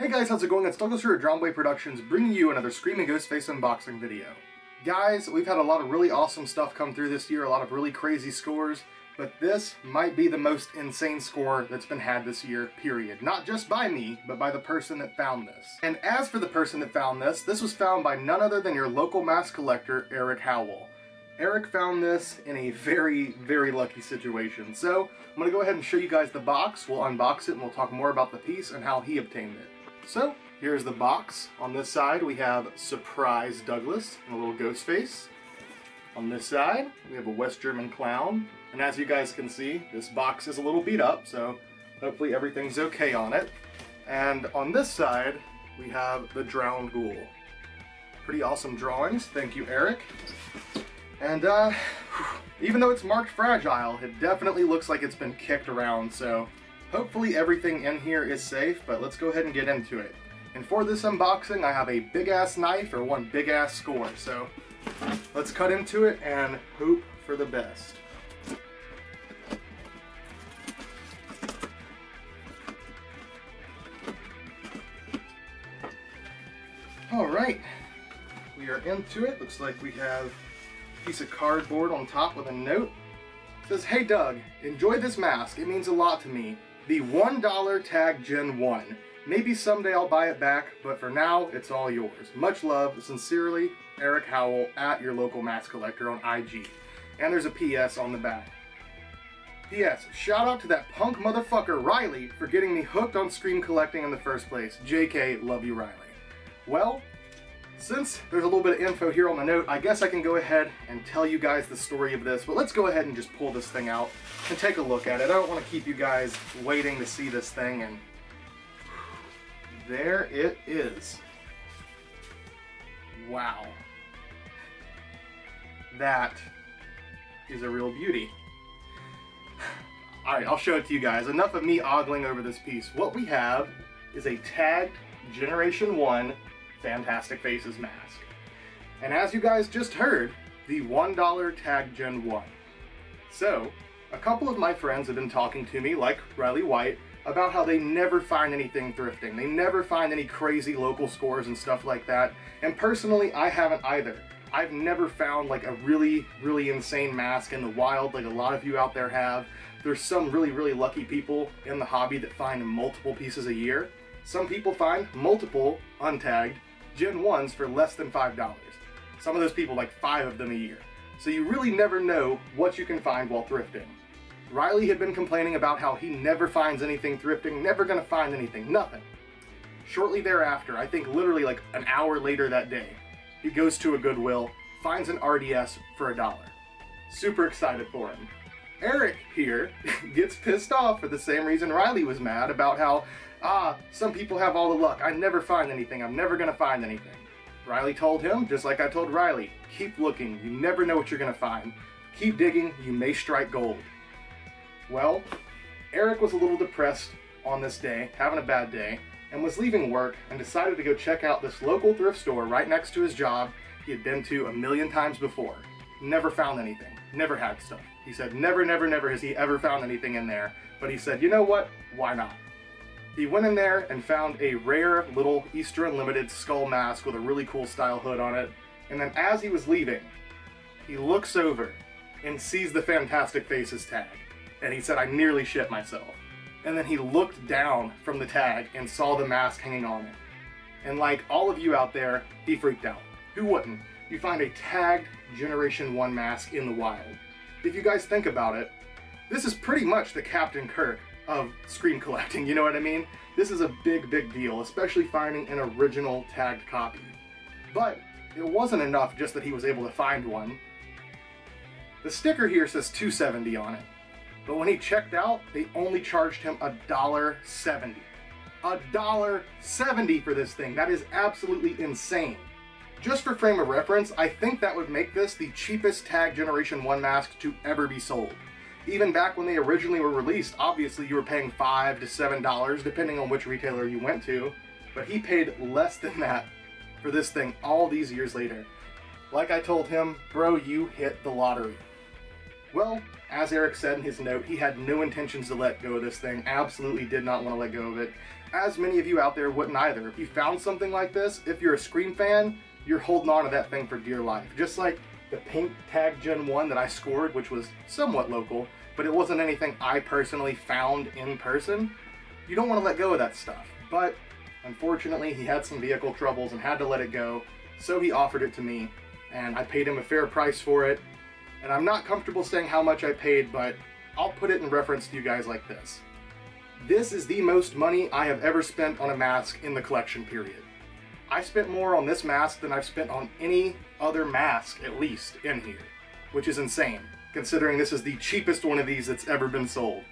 Hey guys, how's it going? It's Douglas here at Drownboy Productions, bringing you another Screaming Ghostface unboxing video. Guys, we've had a lot of really awesome stuff come through this year, a lot of really crazy scores, but this might be the most insane score that's been had this year, period. Not just by me, but by the person that found this. And as for the person that found this was found by none other than your local mask collector, Eric Howell. Eric found this in a very, very lucky situation. So, I'm going to go ahead and show you guys the box, we'll unbox it, and we'll talk more about the piece and how he obtained it. So, here's the box. On this side we have Surprise Douglas and a little ghost face. On this side we have a West German clown. And as you guys can see, this box is a little beat up, so hopefully everything's okay on it. And on this side we have the Drowned Ghoul. Pretty awesome drawings, thank you Eric. And even though it's marked fragile, it definitely looks like it's been kicked around, so hopefully everything in here is safe, but let's go ahead and get into it. And for this unboxing, I have a big-ass knife or one big-ass score, so let's cut into it and hope for the best. Alright, we are into it. Looks like we have a piece of cardboard on top with a note. It says, "Hey Doug, enjoy this mask. It means a lot to me. The $1 Tag Gen 1. Maybe someday I'll buy it back, but for now, it's all yours. Much love, sincerely, Eric Howell at your local mask collector on IG." And there's a PS on the back. PS, shout out to that punk motherfucker Riley for getting me hooked on Scream collecting in the first place. JK, love you Riley. Well, since there's a little bit of info here on the note, I guess I can go ahead and tell you guys the story of this, but let's go ahead and just pull this thing out and take a look at it. I don't want to keep you guys waiting to see this thing, and there it is. Wow. That is a real beauty. Alright, I'll show it to you guys. Enough of me ogling over this piece. What we have is a tagged Generation 1 Fantastic Faces mask. And as you guys just heard, the $1 Tag Gen 1. So, a couple of my friends have been talking to me, like Riley White, about how they never find anything thrifting. They never find any crazy local scores and stuff like that. And personally, I haven't either. I've never found like a really, really insane mask in the wild like a lot of you out there have. There's some really, really lucky people in the hobby that find multiple pieces a year. Some people find multiple untagged Gen 1s for less than $5. Some of those people like 5 of them a year. So you really never know what you can find while thrifting. Riley had been complaining about how he never finds anything thrifting, never gonna find anything, nothing. Shortly thereafter, I think literally like an hour later that day, he goes to a Goodwill, finds an RDS for $1. Super excited for him. Eric here gets pissed off for the same reason Riley was mad about how, some people have all the luck, I never find anything, I'm never gonna find anything. Riley told him, just like I told Riley, keep looking, you never know what you're gonna find. Keep digging, you may strike gold. Well, Eric was a little depressed on this day, having a bad day, and was leaving work and decided to go check out this local thrift store right next to his job he had been to a million times before. Never found anything, never had stuff. He said never, never, never has he ever found anything in there, but he said, you know what, why not? He went in there and found a rare little Easter Unlimited skull mask with a really cool style hood on it, and then as he was leaving, he looks over and sees the Fantastic Faces tag. And he said, I nearly shit myself. And then he looked down from the tag and saw the mask hanging on it. And like all of you out there, he freaked out. Who wouldn't? You find a tagged Generation 1 mask in the wild. If you guys think about it, this is pretty much the Captain Kirk of Scream collecting, you know what I mean? This is a big, big deal, especially finding an original tagged copy. But it wasn't enough just that he was able to find one. The sticker here says $270 on it. But when he checked out, they only charged him $1.70. $1.70 for this thing. That is absolutely insane. Just for frame of reference, I think that would make this the cheapest Tag Generation 1 mask to ever be sold. Even back when they originally were released, obviously you were paying $5 to $7, depending on which retailer you went to. But he paid less than that for this thing all these years later. Like I told him, bro, you hit the lottery. Well, as Eric said in his note, he had no intentions to let go of this thing, absolutely did not want to let go of it. as many of you out there wouldn't either. If you found something like this, if you're a Scream fan, you're holding on to that thing for dear life. Just like the pink Tag Gen 1 that I scored, which was somewhat local, but it wasn't anything I personally found in person. You don't want to let go of that stuff. But unfortunately, he had some vehicle troubles and had to let it go, so he offered it to me, and I paid him a fair price for it. And I'm not comfortable saying how much I paid, but I'll put it in reference to you guys like this. This is the most money I have ever spent on a mask in the collection period. I spent more on this mask than I've spent on any other mask, at least, in here, which is insane, considering this is the cheapest one of these that's ever been sold.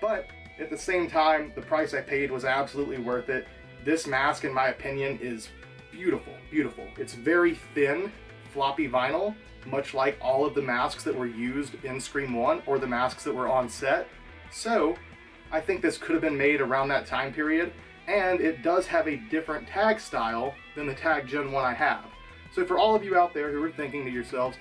But at the same time, the price I paid was absolutely worth it. This mask, in my opinion, is beautiful, beautiful. It's very thin, floppy vinyl, much like all of the masks that were used in Scream 1 or the masks that were on set. So I think this could have been made around that time period, and it does have a different tag style than the Tag Gen 1 I have. So for all of you out there who are thinking to yourselves,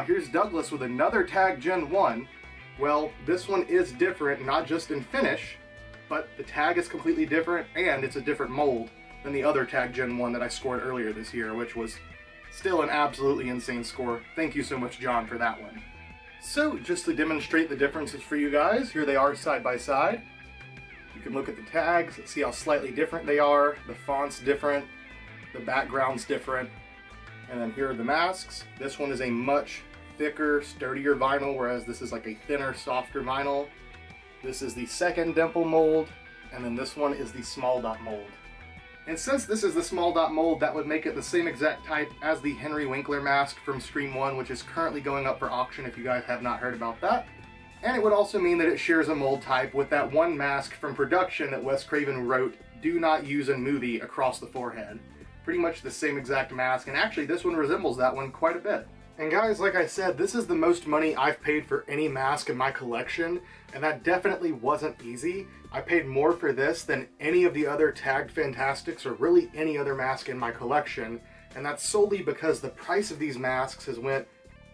here's Douglas with another Tag Gen 1, well, this one is different, not just in finish, but the tag is completely different, and it's a different mold than the other Tag Gen 1 that I scored earlier this year, which was still an absolutely insane score. Thank you so much, John, for that one. So, just to demonstrate the differences for you guys, here they are side by side. You can look at the tags, see how slightly different they are, the font's different, the background's different, and then here are the masks. This one is a much thicker, sturdier vinyl, whereas this is like a thinner, softer vinyl. This is the second dimple mold, and then this one is the small dot mold. And since this is the small dot mold, that would make it the same exact type as the Henry Winkler mask from Scream 1, which is currently going up for auction if you guys have not heard about that. And it would also mean that it shares a mold type with that one mask from production that Wes Craven wrote, "Do not use in movie," across the forehead. Pretty much the same exact mask, and actually this one resembles that one quite a bit. And guys, like I said, this is the most money I've paid for any mask in my collection, and that definitely wasn't easy. I paid more for this than any of the other tagged Fantastics or really any other mask in my collection, and that's solely because the price of these masks has went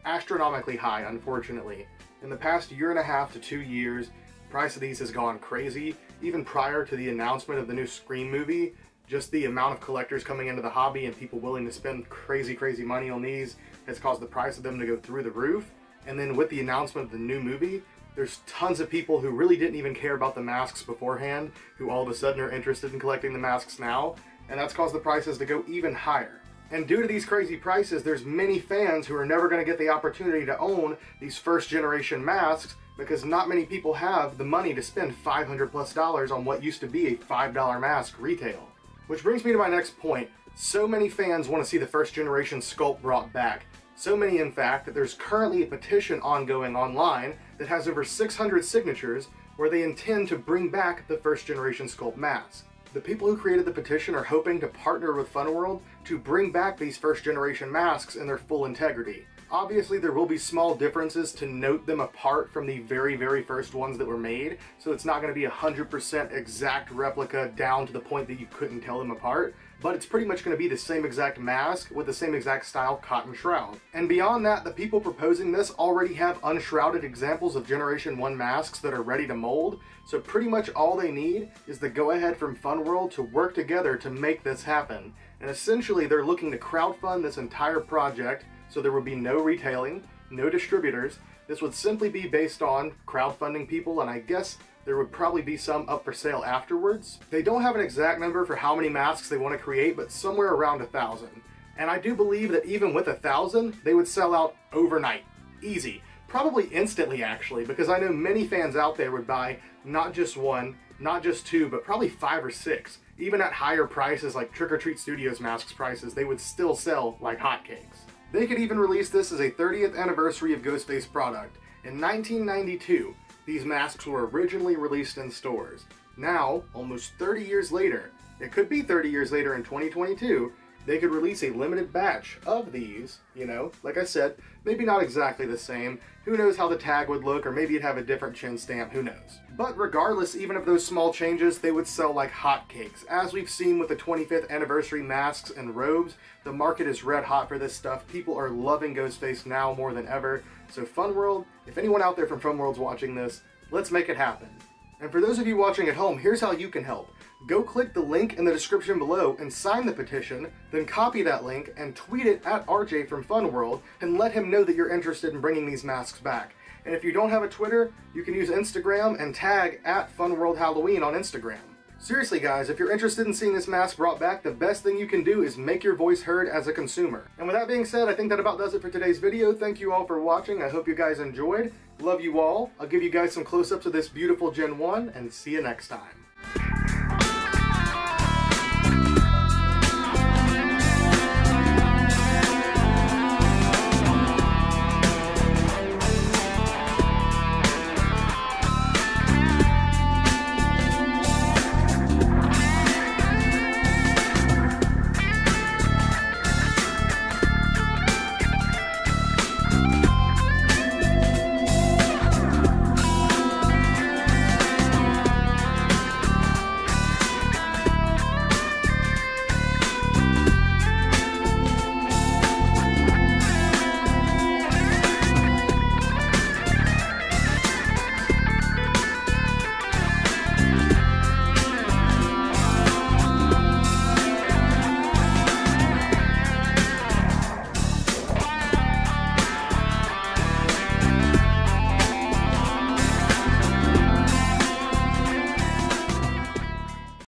astronomically high, unfortunately. In the past year and a half to 2 years, the price of these has gone crazy. Even prior to the announcement of the new Scream movie, just the amount of collectors coming into the hobby and people willing to spend crazy, crazy money on these has caused the price of them to go through the roof. And then with the announcement of the new movie, there's tons of people who really didn't even care about the masks beforehand, who all of a sudden are interested in collecting the masks now, and that's caused the prices to go even higher. And due to these crazy prices, there's many fans who are never going to get the opportunity to own these first generation masks because not many people have the money to spend $500+ on what used to be a $5 mask retail. Which brings me to my next point. So many fans want to see the first generation sculpt brought back. So many, in fact, that there's currently a petition ongoing online that has over 600 signatures where they intend to bring back the first generation sculpt mask. The people who created the petition are hoping to partner with Funworld to bring back these first generation masks in their full integrity. Obviously, there will be small differences to note them apart from the very, very first ones that were made, so it's not going to be 100% exact replica down to the point that you couldn't tell them apart, but it's pretty much going to be the same exact mask with the same exact style cotton shroud. And beyond that, the people proposing this already have unshrouded examples of Generation 1 masks that are ready to mold, so pretty much all they need is the go-ahead from Funworld to work together to make this happen. And essentially, they're looking to crowdfund this entire project, so there would be no retailing, no distributors. This would simply be based on crowdfunding people, and I guess there would probably be some up for sale afterwards. They don't have an exact number for how many masks they want to create, but somewhere around 1,000. And I do believe that even with 1,000, they would sell out overnight. Easy. Probably instantly, actually, because I know many fans out there would buy not just one, not just two, but probably 5 or 6. Even at higher prices like Trick or Treat Studios masks prices, they would still sell like hotcakes. They could even release this as a 30th anniversary of Ghostface product. In 1992, these masks were originally released in stores. Now, almost 30 years later, it could be 30 years later in 2022, they could release a limited batch of these, you know, like I said, maybe not exactly the same. Who knows how the tag would look, or maybe it'd have a different chin stamp, who knows. But regardless, even of those small changes, they would sell like hotcakes. As we've seen with the 25th anniversary masks and robes, the market is red hot for this stuff. People are loving Ghostface now more than ever. So Funworld, if anyone out there from Funworld's watching this, let's make it happen. And for those of you watching at home, here's how you can help. go click the link in the description below and sign the petition, then copy that link and tweet it at RJ from Fun World and let him know that you're interested in bringing these masks back. And if you don't have a Twitter, you can use Instagram and tag at Fun World Halloween on Instagram. Seriously guys, if you're interested in seeing this mask brought back, the best thing you can do is make your voice heard as a consumer. And with that being said, I think that about does it for today's video. Thank you all for watching. I hope you guys enjoyed. Love you all. I'll give you guys some close-ups of this beautiful Gen 1 and see you next time.